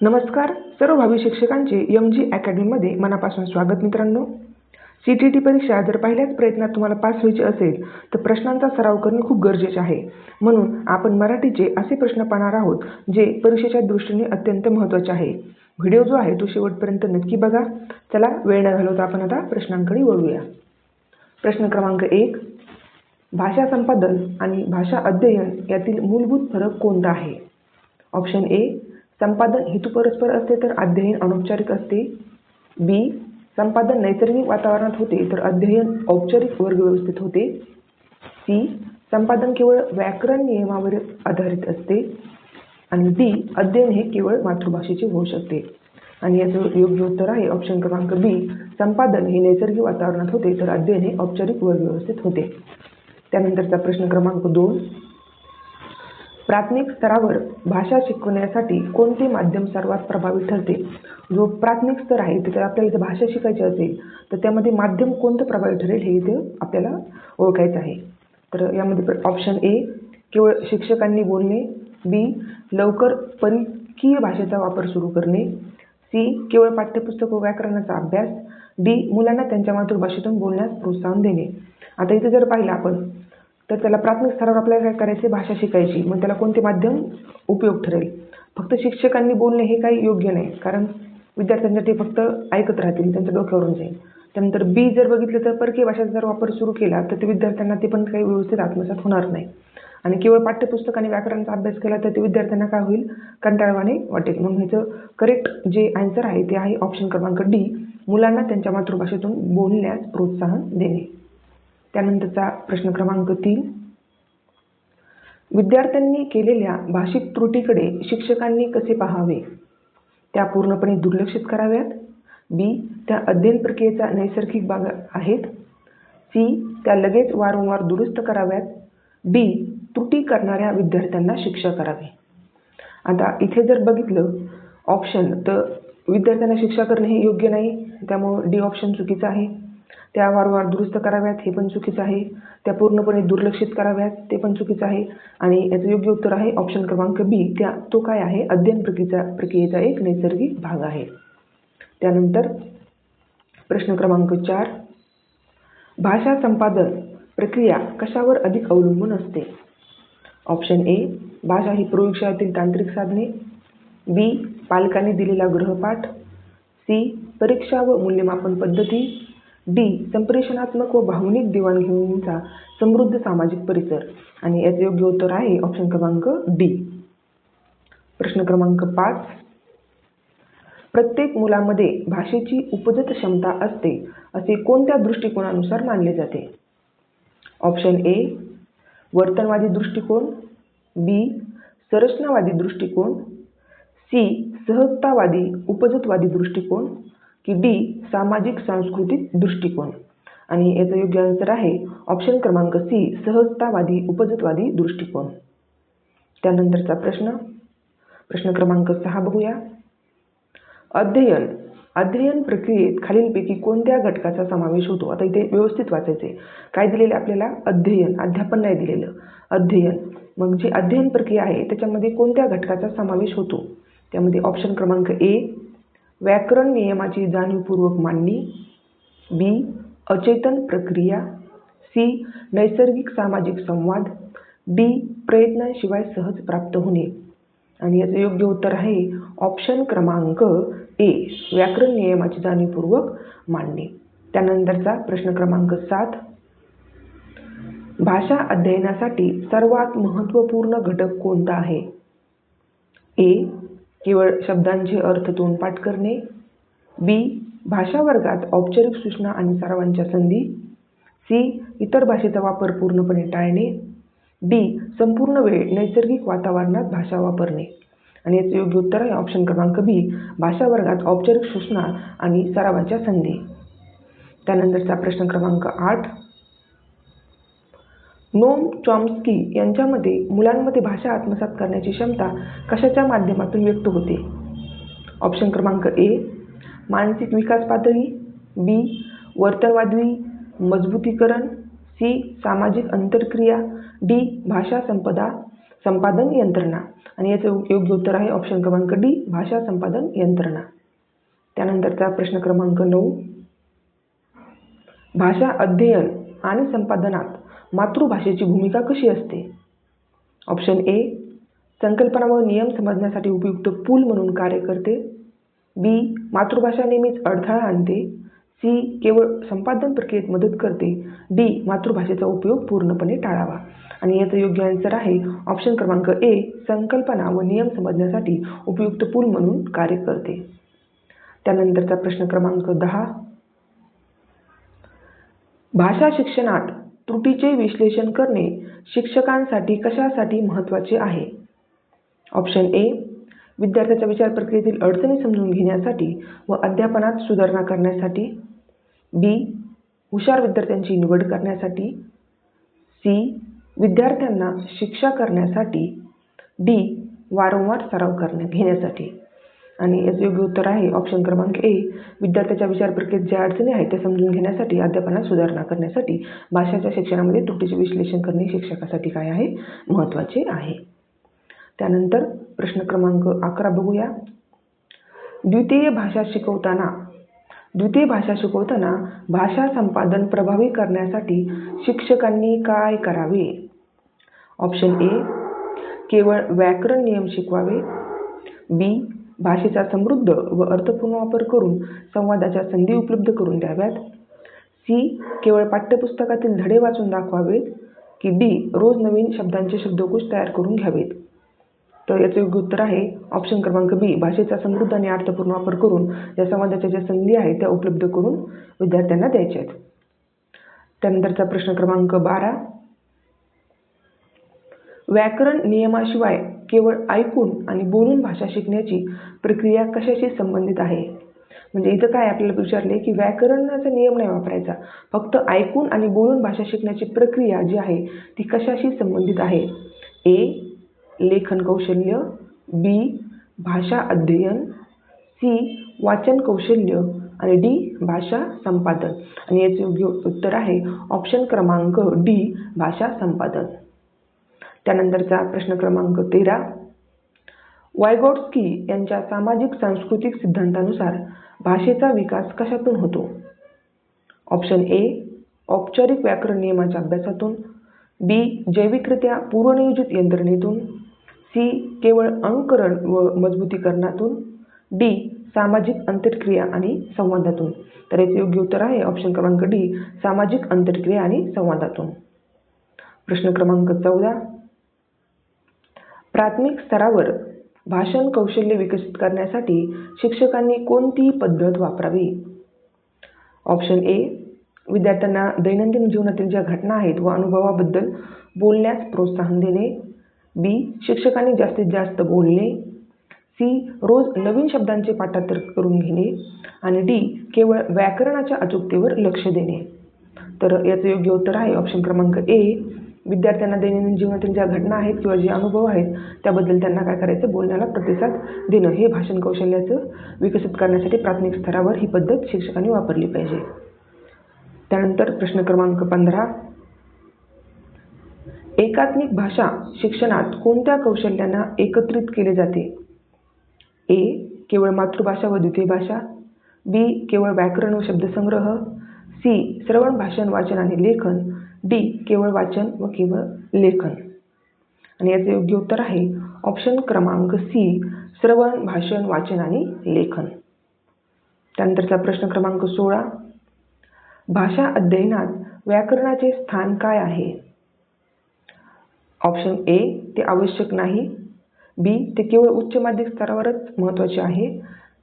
नमस्कार सर्व भावी शिक्षकांचे MG अकॅडमीमध्ये मनापासून स्वागत मित्रांनो. CTT परीक्षा जर पहिल्याच प्रयत्नात तुम्हाला पास व्हायचे असेल तर प्रश्नांचा सराव करणे खूप गरजेचे आहे. म्हणून आपण मराठीचे असे प्रश्न पाहणार आहोत जे परीक्षेच्या दृष्टीने अत्यंत महत्त्वाचे आहे. व्हिडिओ जो आहे तो शेवटपर्यंत नक्की बघा. चला वेळ न घालवता आपण आता प्रश्नांकडे वळूया. प्रश्न क्रमांक 1. भाषा संपादन आणि भाषा अध्ययन यातील मूलभूत फरक कोणता आहे? Option A. संपादन हेतुपरस्पर असते तर अध्ययन अनौपचारिक असते. बी. संपादन नैसर्गिक वातावरणात होते तर अध्ययन औपचारिक वर्ग व्यवस्थेत होते. सी. संपादन केवळ व्याकरण नियमावर आधारित असते. आणि डी. अध्ययन हे केवळ मातृभाषेचे होऊ शकते. आणि याचं योग्य उत्तर आहे ऑप्शन क्रमांक बी. संपादन हे नैसर्गिक वातावरणात होते तर अध्ययन हे औपचारिक वर्ग व्यवस्थेत होते. त्यानंतरचा प्रश्न क्रमांक 2. प्राथमिक स्तरावर भाषा शिकवण्यासाठी कोणते माध्यम सर्वात प्रभावी ठरते? जो प्राथमिक स्तर आहे त्याच्यात आपल्याला इथे भाषा शिकायची असेल तर त्यामध्ये माध्यम कोणतं प्रभावी ठरेल हे इथे आपल्याला ओळखायचं आहे. तर यामध्ये ऑप्शन ए. केवळ शिक्षकांनी बोलणे. बी. लवकर परकीय भाषेचा वापर सुरू करणे. सी. केवळ पाठ्यपुस्तक व व्याकरणाचा अभ्यास. डी. मुलांना त्यांच्या मातृभाषेतून बोलण्यास प्रोत्साहन देणे. आता इथे जर पाहिलं आपण तर त्याला प्राथमिक स्तरावर आपल्याला काय करायचे? भाषा शिकायची. मग त्याला कोणते माध्यम उपयोग ठरेल? फक्त शिक्षकांनी बोलणे हे काही योग्य नाही, कारण विद्यार्थ्यांच्या ते फक्त ऐकत राहतील, त्यांच्या डोक्यावरून जाईल. त्यानंतर बी जर बघितलं तर परकीय भाषेचा जर वापर सुरू केला तर ते विद्यार्थ्यांना ते पण काही व्यवस्थित आत्मसात होणार नाही. आणि केवळ पाठ्यपुस्तक आणि व्याकरणाचा अभ्यास केला तर ते विद्यार्थ्यांना काय होईल? कंटाळवाणे वाटेल. म्हणून ह्याचं करेक्ट जे आन्सर आहे ते आहे ऑप्शन क्रमांक डी. मुलांना त्यांच्या मातृभाषेतून बोलण्यास प्रोत्साहन देणे. त्यानंतरचा प्रश्न क्रमांक 3. विद्यार्थ्यांनी केलेल्या भाषिक त्रुटीकडे शिक्षकांनी कसे पाहावे? त्या पूर्णपणे दुर्लक्षित कराव्यात. बी. त्या अध्ययन प्रक्रियेचा नैसर्गिक भाग आहेत. सी. त्या लगेच वारंवार दुरुस्त कराव्यात. डी. त्रुटी करणाऱ्या विद्यार्थ्यांना शिक्षा करावी. आता इथे जर बघितलं ऑप्शन तर विद्यार्थ्यांना शिक्षा करणे हे योग्य नाही, त्यामुळे डी ऑप्शन चुकीचं आहे. त्या वारंवार दुरुस्त कराव्यात हे पण चुकीचं आहे. त्या पूर्णपणे दुर्लक्षित कराव्यात ते पण चुकीचं आहे. आणि याचं योग्य उत्तर आहे ऑप्शन क्रमांक बी. तो काय आहे? अध्ययन प्रक्रियेचा एक नैसर्गिक भाग आहे. त्यानंतर प्रश्न क्रमांक 4. भाषा संपादन प्रक्रिया कशावर अधिक अवलंबून असते? Option A. भाषा ही प्रयोगशाळेतील तांत्रिक साधने. बी. पालकांनी दिलेला गृहपाठ. सी. परीक्षा व मूल्यमापन पद्धती. डी. संप्रेषणात्मक व भावनिक देवाणघेवाणीचा समृद्ध सामाजिक परिसर. आणि याचे योग्य उत्तर आहे ऑप्शन क्रमांक डी. प्रश्न क्रमांक 5. प्रत्येक मुलामध्ये भाषेची उपजत क्षमता असते असे कोणत्या दृष्टिकोनानुसार मानले जाते? Option A. वर्तनवादी दृष्टिकोन. बी. संरचनावादी दृष्टिकोन. सी. सहजतावादी उपजतवादी दृष्टिकोन. की डी. सामाजिक सांस्कृतिक दृष्टिकोन. आणि याचं योग्य आन्सर आहे ऑप्शन क्रमांक सी. सहजतावादी उपजतवादी दृष्टिकोन. त्यानंतरचा प्रश्न क्रमांक 6 बघूया. अध्ययन प्रक्रियेत खालीलपैकी कोणत्या घटकाचा समावेश होतो? आता इथे व्यवस्थित वाचायचे. काय दिलेलं आपल्याला? अध्ययन. अध्यापन नाही दिलेलं, अध्ययन. मग जी अध्ययन प्रक्रिया आहे त्याच्यामध्ये कोणत्या घटकाचा समावेश होतो? त्यामध्ये ऑप्शन क्रमांक ए. व्याकरण नियमाची जाणीवपूर्वक मांडणी. बी. अचेतन प्रक्रिया. सी. नैसर्गिक सामाजिक संवाद. डी. प्रयत्नांशिवाय सहज प्राप्त होणे. आणि याचं योग्य उत्तर आहे ऑप्शन क्रमांक ए. व्याकरण नियमाची जाणीवपूर्वक मांडणी. त्यानंतरचा प्रश्न क्रमांक 7. भाषा अध्ययनासाठी सर्वात महत्त्वपूर्ण घटक कोणता आहे? ए. केवळ शब्दांचे अर्थ तोंडपाठ करणे. बी. भाषा वर्गात औपचारिक सूचना आणि सरावांच्या संधी. सी. इतर भाषेचा वापर पूर्णपणे टाळणे. डी. संपूर्ण वेळ नैसर्गिक वातावरणात भाषा वापरणे. आणि याचे योग्य उत्तर आहे ऑप्शन क्रमांक बी. भाषा वर्गात औपचारिक सूचना आणि सरावांच्या संधी. त्यानंतरचा प्रश्न क्रमांक 8. नोम चॉम्स्की यांच्या मते मुलांमध्ये भाषा आत्मसात करण्याची क्षमता कशाच्या माध्यमातून व्यक्त होते? ऑप्शन क्रमांक ए. मानसिक विकास पातळी. बी. वर्तनवादी मजबूतीकरण. सी. सामाजिक अंतरक्रिया. डी. भाषा संपदा. संपादन यंत्रणा. आणि याचं योग्य उत्तर आहे ऑप्शन क्रमांक डी, भाषा संपादन यंत्रणा. त्यानंतरचा प्रश्न क्रमांक 9. भाषा अध्ययन आणि संपादनात मातृभाषेची भूमिका कशी असते? ऑप्शन ए, संकल्पना व नियम समजण्यासाठी उपयुक्त पूल म्हणून कार्य करते. बी, मातृभाषा नेहमीच अडथळा आणते. सी, केवळ संपादन प्रक्रियेत मदत करते. डी, मातृभाषेचा उपयोग पूर्णपणे टाळावा. आणि याचं योग्य आन्सर आहे ऑप्शन क्रमांक ए, संकल्पना व नियम समजण्यासाठी उपयुक्त पूल म्हणून कार्य करते. त्यानंतरचा प्रश्न क्रमांक 10. भाषा शिक्षणात त्रुटीचे विश्लेषण करणे शिक्षकांसाठी कशासाठी महत्त्वाचे आहे? ऑप्शन ए, विद्यार्थ्याच्या विचार प्रक्रियेतील अडचणी समजून घेण्यासाठी व अध्यापनात सुधारणा करण्यासाठी. बी, हुशार विद्यार्थ्यांची निवड करण्यासाठी. सी, विद्यार्थ्यांना शिक्षा करण्यासाठी. डी, वारंवार सराव घेण्यासाठी. आणि याचं योग्य उत्तर आहे ऑप्शन क्रमांक ए, विद्यार्थ्याच्या विचार प्रक्रियेत ज्या अडचणी आहेत त्या समजून घेण्यासाठी, अध्यापनात सुधारणा करण्यासाठी भाषेच्या शिक्षणामध्ये त्रुटीचे विश्लेषण करणे शिक्षकासाठी काय आहे? महत्त्वाचे आहे. त्यानंतर प्रश्न क्रमांक 11 बघूया. द्वितीय भाषा शिकवताना भाषा संपादन प्रभावी करण्यासाठी शिक्षकांनी काय करावे? ऑप्शन ए, केवळ व्याकरण नियम शिकवावे. बी, भाषेचा समृद्ध व अर्थपूर्ण वापर करून संवादाच्या संधी उपलब्ध करून द्याव्यात. सी, केवळ पाठ्यपुस्तकातील धडे वाचून दाखवावेत. की डी, रोज नवीन शब्दांचे शब्दकोश तयार करून घ्यावेत. तर याचं योग्य उत्तर आहे ऑप्शन क्रमांक बी, भाषेचा समृद्ध आणि अर्थपूर्ण वापर करून या संवादाच्या ज्या संधी आहेत त्या उपलब्ध करून विद्यार्थ्यांना द्यायच्या आहेत. त्यानंतरचा प्रश्न क्रमांक 12. व्याकरण नियमाशिवाय केवळ ऐकून आणि बोलून भाषा शिकण्याची प्रक्रिया कशाशी संबंधित आहे? म्हणजे इथं काय आपल्याला विचारले की व्याकरणाचा नियम नाही वापरायचा, फक्त ऐकून आणि बोलून भाषा शिकण्याची प्रक्रिया जी आहे ती कशाशी संबंधित आहे? ए, लेखन कौशल्य. बी, भाषा अध्ययन. सी, वाचन कौशल्य. आणि डी, भाषा संपादन. आणि याचे योग्य उत्तर आहे ऑप्शन क्रमांक डी, भाषा संपादन. त्यानंतरचा प्रश्न क्रमांक 13. वायगॉट्स्की यांच्या सामाजिक सांस्कृतिक सिद्धांतानुसार भाषेचा विकास कशातून होतो? ऑप्शन ए, औपचारिक व्याकरण नियमाच्या अभ्यासातून. बी, जैविकरित्या पूर्वनियोजित यंत्रणेतून. सी, केवळ अनुकरण व मजबूतीकरणातून. डी, सामाजिक अंतर्क्रिया आणि संवादातून. तर याचे योग्य उत्तर आहे ऑप्शन क्रमांक डी, सामाजिक अंतर्क्रिया आणि संवादातून. प्रश्न क्रमांक 14. प्राथमिक स्तरावर भाषण कौशल्य विकसित करण्यासाठी शिक्षकांनी कोणती पद्धत वापरावी? ऑप्शन ए, विद्यार्थ्यांना दैनंदिन जीवनातील ज्या घटना आहेत व अनुभवाबद्दल बोलण्यास प्रोत्साहन देणे. बी, शिक्षकांनी जास्तीत जास्त बोलणे. सी, रोज नवीन शब्दांचे पाठांतर करून घेणे. आणि डी, केवळ व्याकरणाच्या अचूकतेवर लक्ष देणे. तर याचं योग्य उत्तर आहे ऑप्शन क्रमांक ए, विद्यार्थ्यांना दैनंदिन जीवनातील ज्या घटना आहेत किंवा जे अनुभव आहेत त्याबद्दल त्यांना काय करायचं, बोलण्याला प्रतिसाद देणं. हे भाषण कौशल्याचं विकसित करण्यासाठी प्राथमिक स्तरावर ही पद्धत शिक्षकांनी वापरली पाहिजे. त्यानंतर प्रश्न क्रमांक 15. एकात्मिक भाषा शिक्षणात कोणत्या कौशल्यांना एकत्रित केले जाते? ए, केवळ मातृभाषा व द्वितीय भाषा. बी, केवळ व्याकरण व शब्दसंग्रह. सी, श्रवण, भाषण, वाचन आणि लेखन. डी, केवळ वाचन व केवळ लेखन. आणि याचे योग्य उत्तर आहे ऑप्शन क्रमांक सी, श्रवण, भाषण, वाचन आणि लेखन. त्यानंतरचा प्रश्न क्रमांक 16. भाषा अध्ययनात व्याकरणाचे स्थान काय आहे? ऑप्शन ए, ते आवश्यक नाही. बी, ते केवळ उच्च माध्यमिक स्तरावरच महत्त्वाचे आहे.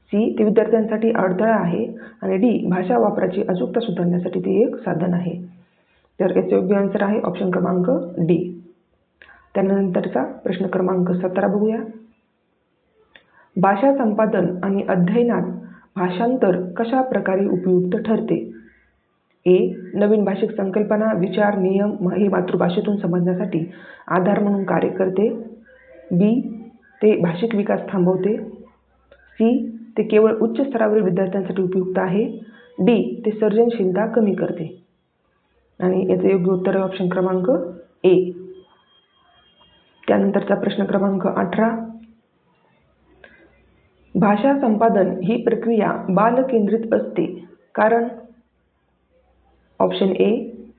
सी, ते विद्यार्थ्यांसाठी अडथळा आहे. आणि डी, भाषा वापराची अचूकता सुधारण्यासाठी ते एक साधन आहे. तर याचे योग्य आन्सर आहे ऑप्शन क्रमांक डी. त्यानंतरचा प्रश्न क्रमांक 17 बघूया. भाषा संपादन आणि अध्ययनात भाषांतर कशा प्रकारे उपयुक्त ठरते? ए, नवीन भाषिक संकल्पना, विचार, नियम हे मातृभाषेतून समजण्यासाठी आधार म्हणून कार्य करते. बी, ते भाषिक विकास थांबवते. सी, ते केवळ उच्च स्तरावरील विद्यार्थ्यांसाठी उपयुक्त आहे. डी, ते सर्जनशीलता कमी करते. आणि याचे योग्य उत्तर आहे ऑप्शन क्रमांक ए. त्यानंतरचा प्रश्न क्रमांक 18. भाषा संपादन ही प्रक्रिया बालकेंद्रित असते कारण ऑप्शन ए,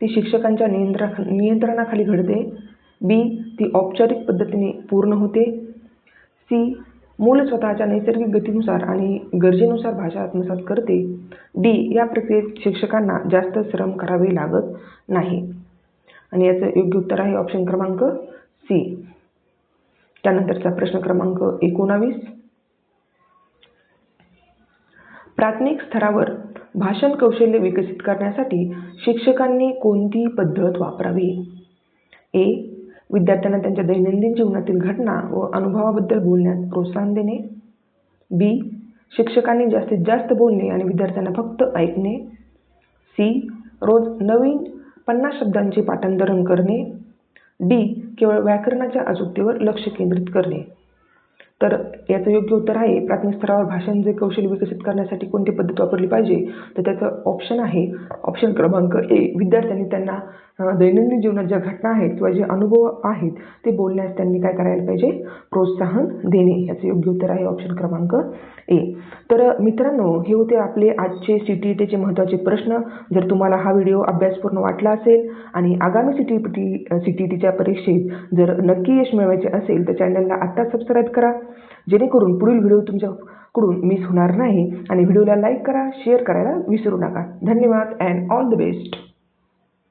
ती शिक्षकांच्या नियंत्रणाखाली घडते. बी, ती औपचारिक पद्धतीने पूर्ण होते. सी, मूल स्वतःच्या नैसर्गिक गतीनुसार आणि गरजेनुसार भाषा आत्मसात करते. डी, या प्रक्रियेत शिक्षकांना जास्त श्रम करावे लागत नाही. आणि याचं योग्य उत्तर आहे ऑप्शन क्रमांक सी. त्यानंतरचा प्रश्न क्रमांक 19. प्राथमिक स्तरावर भाषण कौशल्य विकसित करण्यासाठी शिक्षकांनी कोणती पद्धत वापरावी? ए, विद्यार्थ्यांना त्यांच्या दैनंदिन जीवनातील घटना व अनुभवाबद्दल बोलण्यास प्रोत्साहन देणे. बी, शिक्षकांनी जास्तीत जास्त बोलणे आणि विद्यार्थ्यांना फक्त ऐकणे. सी, रोज नवीन 50 शब्दांचे पाठांतरण करणे. डी, केवळ व्याकरणाच्या अचूकतेवर लक्ष केंद्रित करणे. तर याचं योग्य उत्तर आहे प्राथमिक स्तरावर भाषण जे कौशल्य विकसित करण्यासाठी कोणती पद्धत वापरली पाहिजे, तर त्याचं ऑप्शन आहे ऑप्शन क्रमांक ए, विद्यार्थ्यांनी त्यांना दैनंदिन जीवनात ज्या घटना आहेत किंवा जे अनुभव आहेत ते बोलण्यास त्यांनी काय करायला पाहिजे, प्रोत्साहन देणे. याचं योग्य उत्तर आहे ऑप्शन क्रमांक ए. तर मित्रांनो, हे होते आपले आजचे CTETचे महत्त्वाचे प्रश्न. जर तुम्हाला हा व्हिडिओ अभ्यासपूर्ण वाटला असेल आणि आगामी CTETच्या परीक्षेत जर नक्की यश मिळवायचे असेल तर चॅनलला आत्ता सबस्क्राईब करा, जेणेकरून पुढील व्हिडिओ तुमच्याकडून मिस होणार नाही. आणि व्हिडिओला लाईक करा, शेअर करायला विसरू नका. धन्यवाद अँड ऑल द बेस्ट.